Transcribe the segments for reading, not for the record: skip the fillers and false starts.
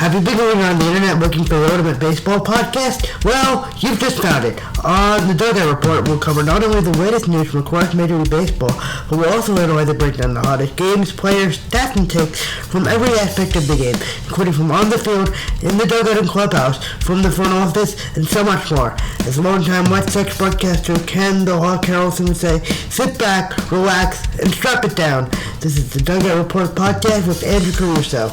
Have you been going around the internet looking for the ultimate baseball podcast? Well, you've just found it. On the Dugout Report, we'll cover not only the latest news from across Major League Baseball, but we'll also analyze and break down the hottest games, players, stats, and tips from every aspect of the game, including from on the field, in the dugout and clubhouse, from the front office, and so much more. As longtime White Sox broadcaster Ken the Hawk Harrelson would say, sit back, relax, and strap it down. This is the Dugout Report podcast with Andrew Caruso.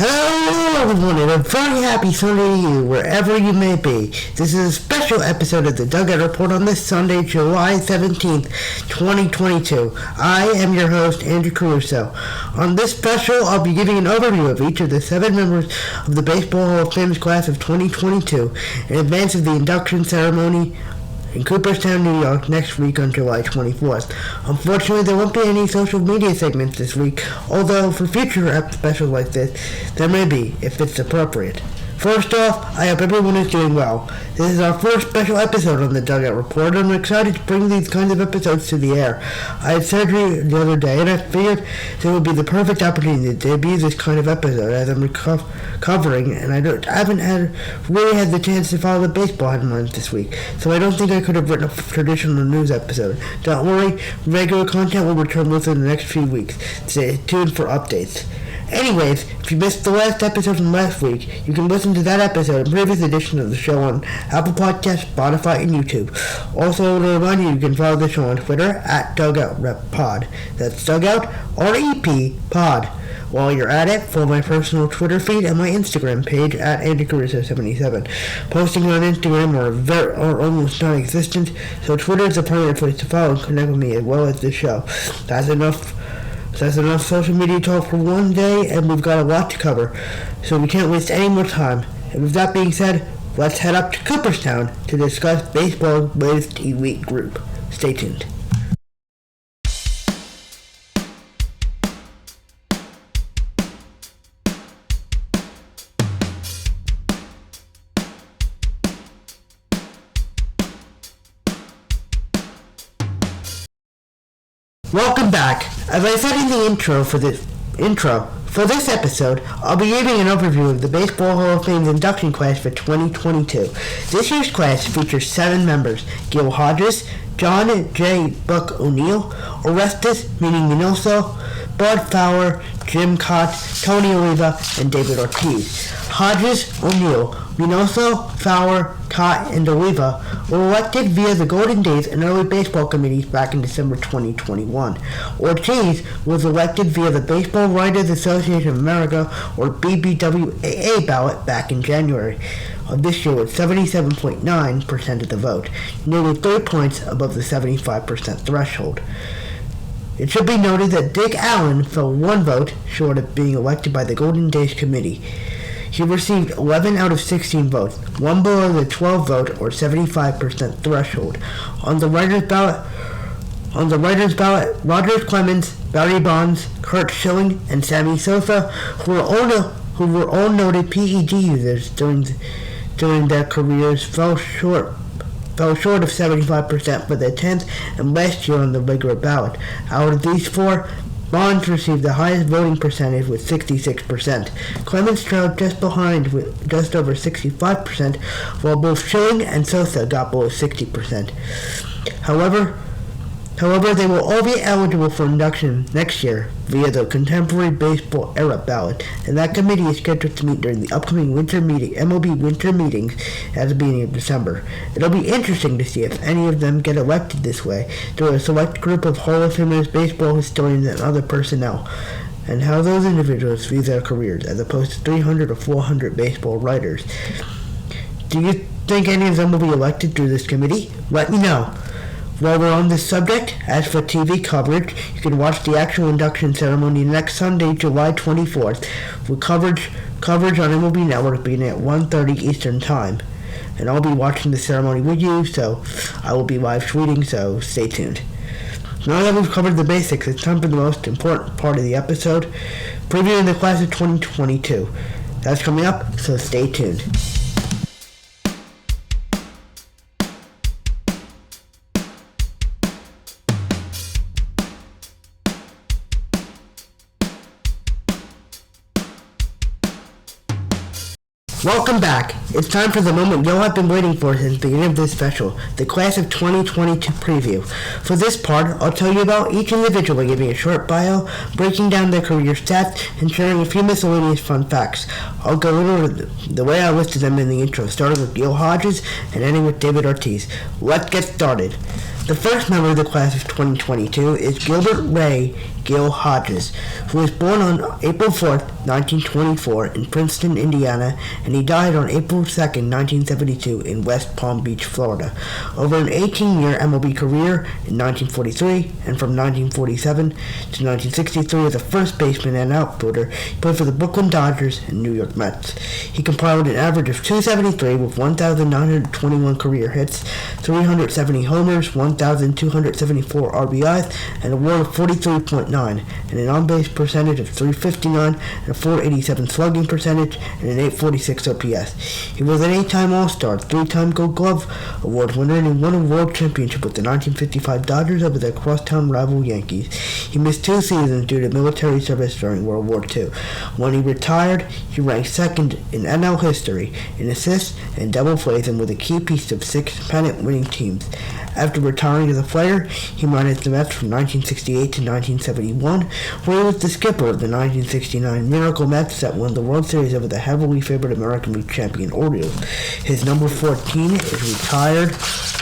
Hello everyone, and a very happy Sunday to you, wherever you may be. This is a special episode of the Dugout Report on this Sunday, July 17th, 2022. I am your host, Andrew Caruso. On this special, I'll be giving an overview of each of the 7 members of the Baseball Hall of Fame's class of 2022 in advance of the induction ceremony in Cooperstown, New York, next week on July 24th. Unfortunately, there won't be any social media segments this week, although for future specials like this, there may be, if it's appropriate. First off, I hope everyone is doing well. This is our first special episode on the Dugout Report, and I'm excited to bring these kinds of episodes to the air. I had surgery the other day, and I figured it would be the perfect opportunity to debut this kind of episode as I'm recovering, and I haven't really had the chance to follow the baseball headlines this week, so I don't think I could have written a traditional news episode. Don't worry, regular content will return within the next few weeks. Stay tuned for updates. Anyways, if you missed the last episode from last week, you can listen to that episode and previous edition of the show on Apple Podcasts, Spotify, and YouTube. Also, to remind you, you can follow the show on Twitter at DugoutRepPod. That's Dugout, R-E-P, Pod. While you're at it, follow my personal Twitter feed and my Instagram page at AndyCaruso77. Posting on Instagram are almost non-existent, so Twitter is the primary place to follow and connect with me as well as the show. That's enough social media talk for one day, and we've got a lot to cover, so we can't waste any more time. And with that being said, let's head up to Cooperstown to discuss baseball's latest elite group. Stay tuned. Welcome back. As I said in the intro for this episode, I'll be giving an overview of the Baseball Hall of Fame's induction class for 2022. This year's class features 7 members: Gil Hodges, John J. Buck O'Neill, Orestes Minoso, Bud Fowler, Jim Cott, Tony Oliva, and David Ortiz. Hodges, O'Neill, Minoso, Fowler, Cott, and Oliva were elected via the Golden Days and Early Baseball Committees back in December 2021. Ortiz was elected via the Baseball Writers Association of America, or BBWAA, ballot back in January of this year with 77.9% of the vote, nearly 3 points above the 75% threshold. It should be noted that Dick Allen fell 1 vote short of being elected by the Golden Days Committee. He received 11 out of 16 votes, 1 below the 12 vote or 75% threshold. On the writers' ballot, Roger Clemens, Barry Bonds, Curt Schilling, and Sammy Sosa, who were all noted PED users during their careers, fell short of 75% for their 10th and last year on the regular ballot. Out of these 4, Bonds received the highest voting percentage with 66%. Clemens trailed just behind with just over 65%, while both Schilling and Sosa got below 60%. However, they will all be eligible for induction next year via the Contemporary Baseball Era ballot, and that committee is scheduled to meet during the upcoming MLB winter meetings at the beginning of December. It'll be interesting to see if any of them get elected this way through a select group of Hall of Famers, baseball historians, and other personnel, and how those individuals view their careers as opposed to 300 or 400 baseball writers. Do you think any of them will be elected through this committee? Let me know. While we're on this subject, as for TV coverage, you can watch the actual induction ceremony next Sunday, July 24th, with coverage on MLB Network beginning at 1:30 Eastern Time. And I'll be watching the ceremony with you, so I will be live tweeting, so stay tuned. Now that we've covered the basics, it's time for the most important part of the episode, previewing the class of 2022. That's coming up, so stay tuned. Welcome back. It's time for the moment you'll have been waiting for since the beginning of this special, the Class of 2022 preview. For this part, I'll tell you about each individual by giving a short bio, breaking down their career stats, and sharing a few miscellaneous fun facts. I'll go over the way I listed them in the intro, starting with Gil Hodges and ending with David Ortiz. Let's get started. The first member of the Class of 2022 is Gilbert Ray Gil Hodges, who was born on April 4th, 1924 in Princeton, Indiana, and he died on April 2nd, 1972 in West Palm Beach, Florida. Over an 18-year MLB career in 1943 and from 1947 to 1963 as a first baseman and outfielder, he played for the Brooklyn Dodgers and New York Mets. He compiled an average of .273 with 1,921 career hits, 370 homers, 1,274 RBIs, and a WAR of 43.9, and an on-base percentage of .359, and a .487 slugging percentage, and an .846 OPS. He was an 8-time All-Star, 3-time Gold Glove Award winner, and won a World Championship with the 1955 Dodgers over their crosstown rival Yankees. He missed 2 seasons due to military service during World War II. When he retired, he ranked second in NL history in assists and double plays and was a key piece of 6 pennant-winning teams. After retiring as a player, he managed the Mets from 1968 to 1971, where he was the skipper of the 1969 Miracle Mets that won the World Series over the heavily favored American League champion Orioles. His number 14 is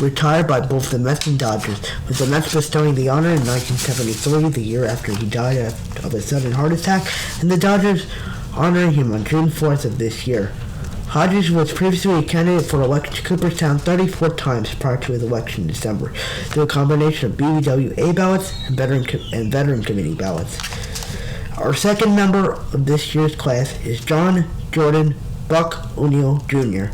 retired by both the Mets and Dodgers, with the Mets bestowing the honor in 1973, the year after he died of a sudden heart attack, and the Dodgers honoring him on June 4th of this year. Hodges was previously a candidate for election to Cooperstown 34 times prior to his election in December, through a combination of BBWA ballots and veteran committee ballots. Our second member of this year's class is John Jordan Buck O'Neill Jr.,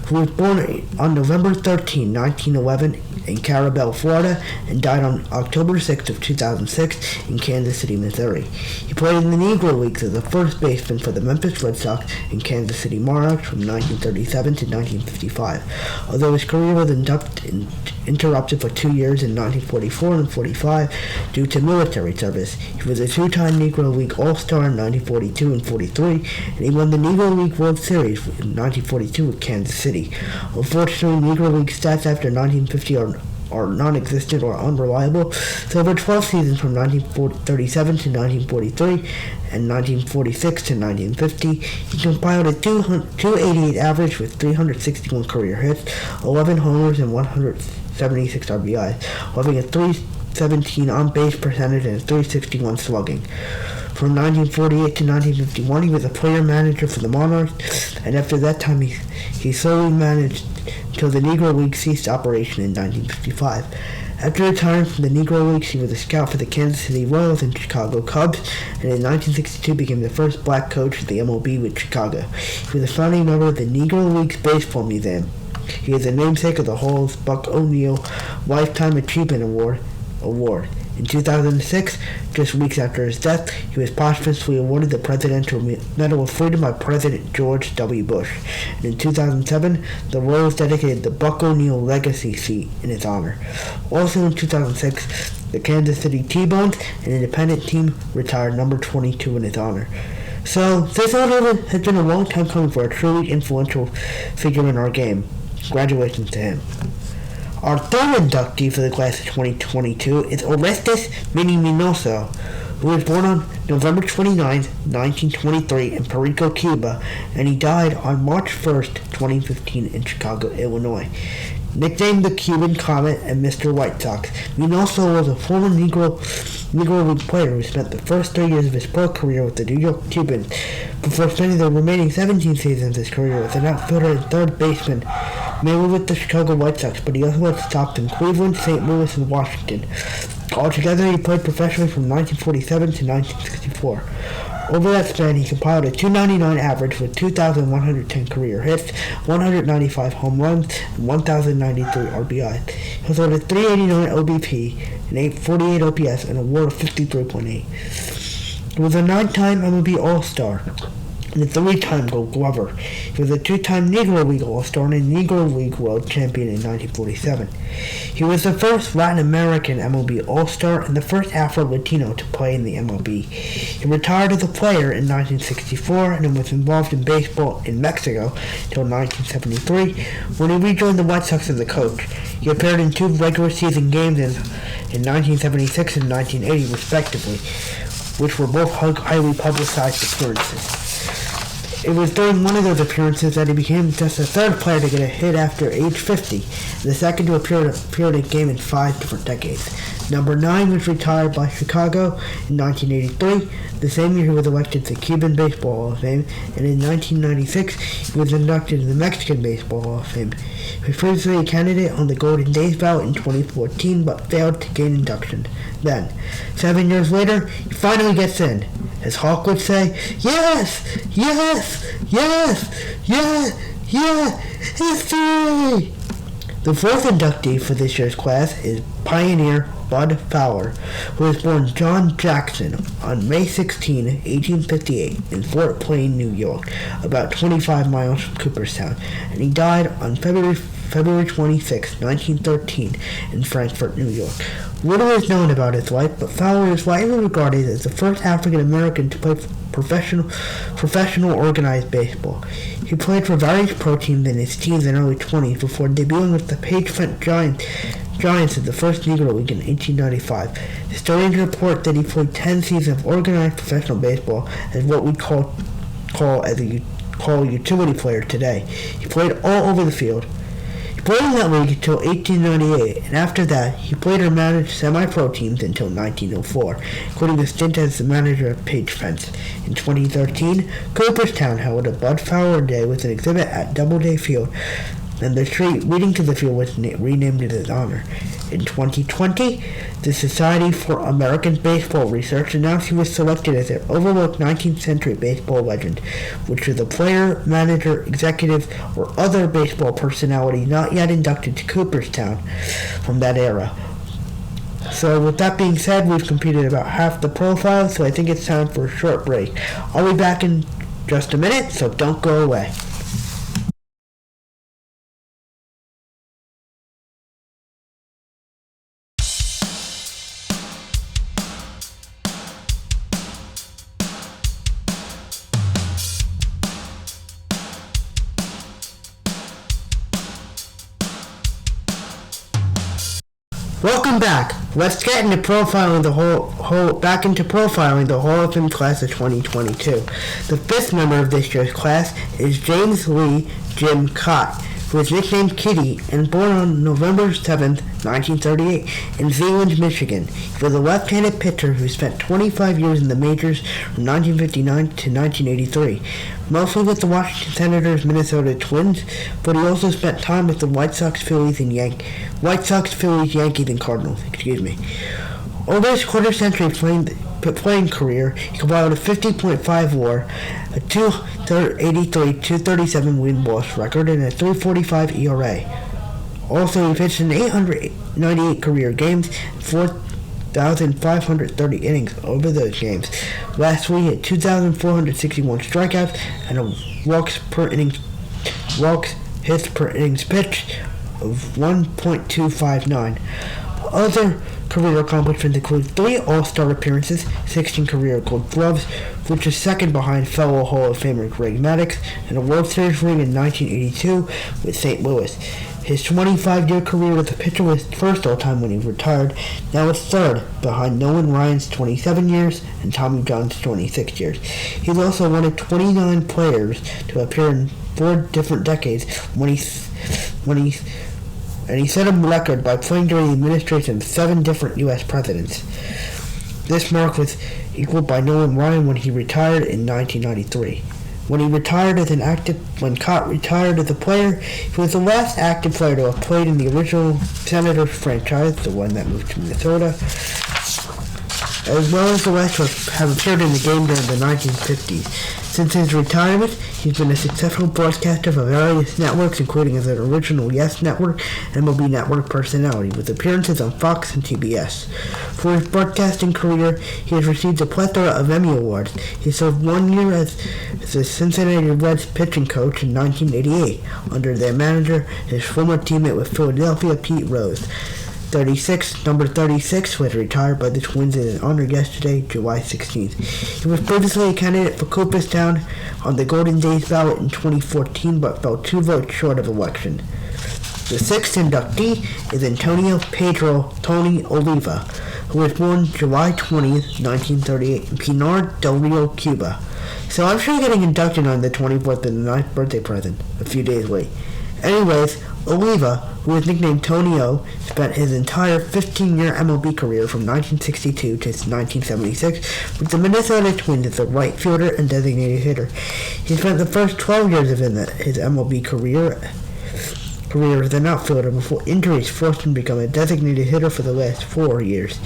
who was born on November 13, 1911 in Carabel, Florida, and died on October 6 of 2006 in Kansas City, Missouri. He played in the Negro Leagues as a first baseman for the Memphis Red Sox and Kansas City Monarchs from 1937 to 1955. Although his career was interrupted for 2 years in 1944 and 45 due to military service, he was a 2-time Negro League All-Star in 1942 and 43, and he won the Negro League World Series in 1942 with Kansas City. Unfortunately, Negro League stats after 1950 are non-existent or unreliable, so over 12 seasons from 1937 to 1943 and 1946 to 1950, he compiled a 288 average with 361 career hits, 11 homers, and 176 RBIs, having a 317 on-base percentage and 361 slugging. From 1948 to 1951, he was a player-manager for the Monarchs, and after that time he solely managed until the Negro League ceased operation in 1955. After retiring from the Negro Leagues, he was a scout for the Kansas City Royals and Chicago Cubs, and in 1962 became the first black coach of the MLB with Chicago. He was a founding member of the Negro Leagues Baseball Museum. He is the namesake of the Hall's Buck O'Neill Lifetime Achievement Award. In 2006, just weeks after his death, he was posthumously awarded the Presidential Medal of Freedom by President George W. Bush. And in 2007, the Royals dedicated the Buck O'Neill Legacy Seat in his honor. Also in 2006, the Kansas City T-Bones, an independent team, retired number 22 in his honor. So, this honor has been a long time coming for a truly influential figure in our game. Congratulations to him. Our third inductee for the class of 2022 is Orestes Minoso, who was born on November 29, 1923 in Perico, Cuba, and he died on March 1st, 2015 in Chicago, Illinois. Nicknamed the Cuban Comet and Mr. White Sox, Minoso was a former Negro League player who spent the first 3 years of his pro career with the New York Cubans, before spending the remaining 17 seasons of his career as an outfielder and third baseman, mainly with the Chicago White Sox, but he also had stops in Cleveland, St. Louis, and Washington. Altogether, he played professionally from 1947 to 1964. Over that span, he compiled a .299 average with 2,110 career hits, 195 home runs, and 1,093 RBI. He also had a .389 OBP, an .848 OPS, and a WAR of 53.8. He was a 9-time MLB All-Star, and a three-time Gold Glover. He was a two-time Negro League All-Star and a Negro League World Champion in 1947. He was the first Latin American MLB All-Star and the first Afro-Latino to play in the MLB. He retired as a player in 1964 and was involved in baseball in Mexico until 1973, when he rejoined the White Sox as a coach. He appeared in 2 regular season games in 1976 and 1980, respectively, which were both highly publicized appearances. It was during one of those appearances that he became just the third player to get a hit after age 50, and the second to appear in a game in 5 different decades. Number 9 was retired by Chicago in 1983, the same year he was elected to the Cuban Baseball Hall of Fame, and in 1996 he was inducted to the Mexican Baseball Hall of Fame. He was previously a candidate on the Golden Days ballot in 2014, but failed to gain induction. Then, 7 years later, he finally gets in. As Hawk would say, yes, yes, yes, yes, yes, history! The fourth inductee for this year's class is pioneer Bud Fowler, who was born John Jackson on May 16, 1858 in Fort Plain, New York, about 25 miles from Cooperstown, and he died on February 26, 1913 in Frankfort, New York. Little is known about his life, but Fowler is widely regarded as the first African American to play professional organized baseball. He played for various pro teams in his teens and early 20s before debuting with the Page-Flint Giants in the first Negro League in 1895. Historians report that he played 10 seasons of organized professional baseball as what we call a utility player today. He played all over the field. He played in that league until 1898, and after that, he played or managed semi-pro teams until 1904, including a stint as the manager of Page-Fence. In 2013, Cooperstown held a Bud Fowler Day with an exhibit at Doubleday Field, and the street leading to the field was renamed in his honor. In 2020, the Society for American Baseball Research announced he was selected as an overlooked 19th century baseball legend, which is a player, manager, executive, or other baseball personality not yet inducted to Cooperstown from that era. So with that being said, we've completed about half the profile, so I think it's time for a short break. I'll be back in just a minute, so don't go away. Welcome back. Let's get into profiling the profiling the Hall of Fame class of 2022. The fifth member of this year's class is James Lee Jim Cott, who is nicknamed Kitty and born on November 7, 1938, in Zeeland, Michigan. He was a left-handed pitcher who spent 25 years in the majors from 1959 to 1983, mostly with the Washington Senators, Minnesota Twins, but he also spent time with the White Sox, Phillies, Yankees, and Cardinals. Over his quarter-century playing career, he compiled a 50.5 WAR, a 283, 237 win-loss record, and a 3.45 ERA. Also, he pitched in 898 career games and 4,530 innings over those games. Lastly, he had 2,461 strikeouts and a walks hits per innings pitched of 1.259. Other career accomplishments include 3 All-Star appearances, 16 career Gold Gloves, which is second behind fellow Hall of Famer Greg Maddux, and a World Series ring in 1982 with St. Louis. His 25-year career as a pitcher was first all-time when he retired. Now it's third, behind Nolan Ryan's 27 years and Tommy John's 26 years. He's also one of 29 players to appear in 4 different decades and he set a record by playing during the administration of 7 different U.S. presidents. This mark was equaled by Nolan Ryan when he retired in 1993. When Cott retired as a player, he was the last active player to have played in the original Senators franchise, the one that moved to Minnesota. as well as the rest who have appeared in the game during the 1950s. Since his retirement, he's been a successful broadcaster for various networks, including as an original Yes Network and MLB Network personality, with appearances on Fox and TBS. For his broadcasting career, he has received a plethora of Emmy Awards. He served 1 year as the Cincinnati Reds pitching coach in 1988, under their manager, his former teammate with Philadelphia, Pete Rose. Number 36 was retired by the Twins in an honor yesterday, July 16th. He was previously a candidate for Cooperstown on the Golden Days ballot in 2014, but fell 2 votes short of election. The 6th inductee is Antonio Pedro Tony Oliva, who was born July 20th, 1938 in Pinar del Rio, Cuba. So I'm sure getting inducted on the 24th and the 9th birthday present, a few days late. Anyways, Oliva, who is nicknamed Tony O, spent his entire 15-year MLB career from 1962 to 1976 with the Minnesota Twins as a right fielder and designated hitter. He spent the first 12 years of his MLB career as an outfielder before injuries forced him to become a designated hitter for the last 4 years.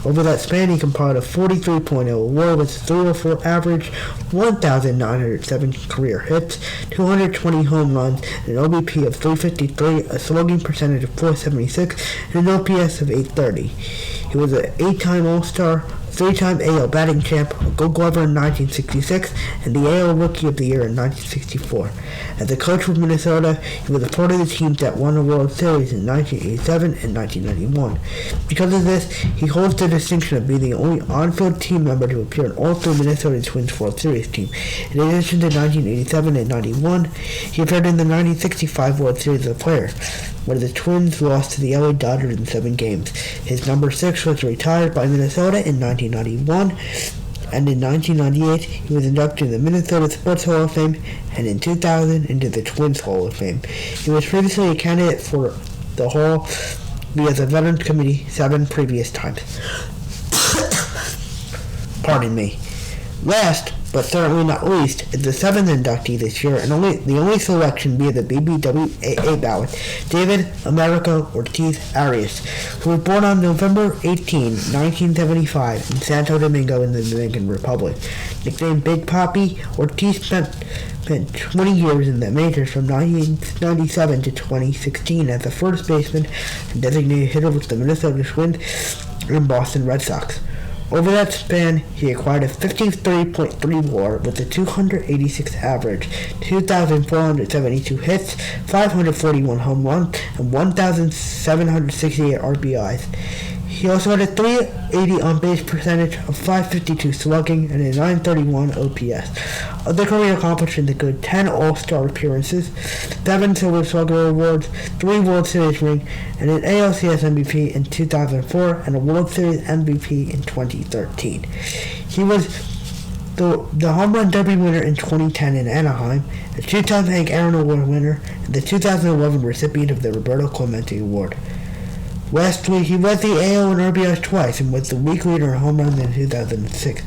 Over that span, he compiled a 43.0 WAR with a 304 average, 1,907 career hits, 220 home runs, an OBP of 353, a slugging percentage of 476, and an OPS of 830. He was an 8-time All-Star, 3-time AL batting champ, a Gold Glover in 1966, and the AL Rookie of the Year in 1964. As a coach with Minnesota, he was a part of the teams that won the World Series in 1987 and 1991. Because of this, he holds the distinction of being the only on-field team member to appear in all 3 Minnesota Twins World Series teams. In addition to 1987 and 91, he appeared in the 1965 World Series as a player, where the Twins lost to the LA Dodgers in 7 games. His number 6 was retired by Minnesota in 1991, and in 1998 he was inducted in the Minnesota Sports Hall of Fame, and in 2000 into the Twins Hall of Fame. He was previously a candidate for the Hall via the Veterans Committee 7 previous times. Pardon me. Last, but certainly not least, is the 7th inductee this year, and the only selection via the BBWAA ballot, David Americo Ortiz Arias, who was born on November 18, 1975, in Santo Domingo in the Dominican Republic. Nicknamed Big Papi, Ortiz spent 20 years in the majors from 1997 to 2016 as a first baseman and designated hitter with the Minnesota Twins and Boston Red Sox. Over that span, he acquired a 53.3 WAR with a 286 average, 2,472 hits, 541 home runs, and 1,768 RBIs. He also had a 380 on-base percentage, of 552 slugging, and a 931 OPS. Other career accomplishments include 10 All-Star appearances, 7 Silver Slugger awards, 3 World Series rings, and an ALCS MVP in 2004 and a World Series MVP in 2013. He was the Home Run Derby winner in 2010 in Anaheim, a 2-time Hank Aaron Award winner, and the 2011 recipient of the Roberto Clemente Award. Lastly, he led the AL in RBIs twice and was the league leader in home runs in 2006.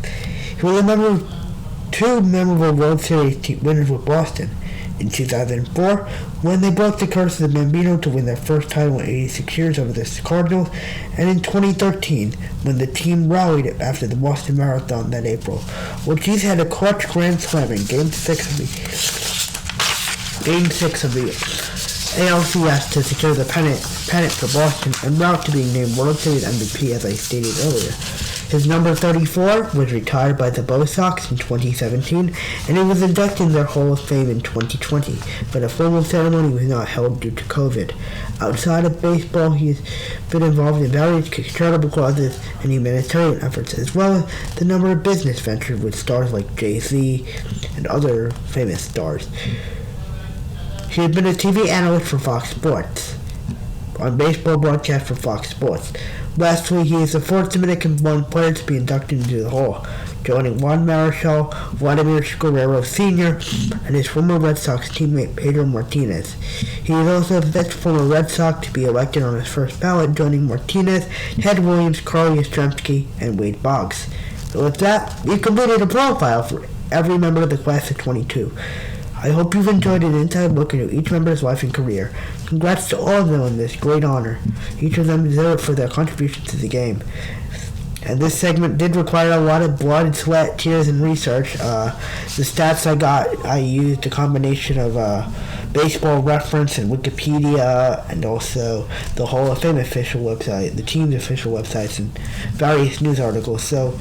He was a member of 2 memorable World Series winners with Boston. In 2004, when they broke the curse of the Bambino to win their first title in 86 years over the Cardinals, and in 2013, when the team rallied after the Boston Marathon that April. Ortiz had a clutch grand slam in Game 6 of the ALCS to secure the pennant for Boston and route to being named World Series MVP, as I stated earlier. His number 34 was retired by the Bo Sox in 2017, and he was inducted in their Hall of Fame in 2020, but a formal ceremony was not held due to COVID. Outside of baseball, he has been involved in various charitable causes and humanitarian efforts, as well as the number of business ventures with stars like Jay-Z and other famous stars. He has been a TV analyst for Fox Sports, on baseball broadcast for Fox Sports. Lastly, he is the 4th Dominican-born player to be inducted into the Hall, joining Juan Marichal, Vladimir Guerrero Sr., and his former Red Sox teammate Pedro Martinez. He is also the 5th former Red Sox to be elected on his first ballot, joining Martinez, Ted Williams, Carl Yastrzemski, and Wade Boggs. So with that, we've completed a profile for every member of the class of 22. I hope you've enjoyed an inside look into each member's life and career. Congrats to all of them on this great honor. Each of them deserve it for their contributions to the game. And this segment did require a lot of blood, sweat, tears, and research. The stats I used a combination of Baseball Reference and Wikipedia, and also the Hall of Fame official website, the team's official websites, and various news articles. So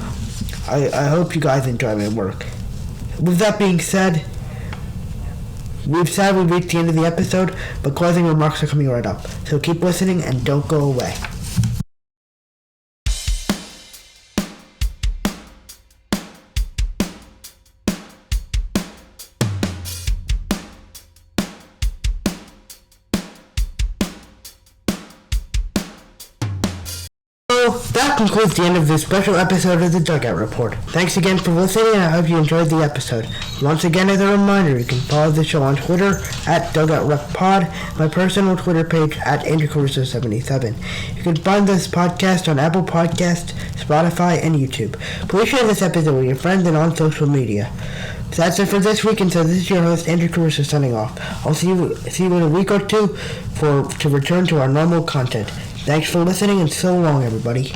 I hope you guys enjoy my work. With that being said, we've sadly reached the end of the episode, but closing remarks are coming right up. So keep listening and don't go away. That concludes the end of this special episode of the Dugout Report. Thanks again for listening, and I hope you enjoyed the episode. Once again, as a reminder, you can follow the show on Twitter at DugoutRepPod, my personal Twitter page at AndrewCaruso77. You can find this podcast on Apple Podcasts, Spotify, and YouTube. Please share this episode with your friends and on social media. So that's it for this week, and so this is your host, Andrew Caruso, signing off. I'll see you in a week or two to return to our normal content. Thanks for listening, and so long, everybody.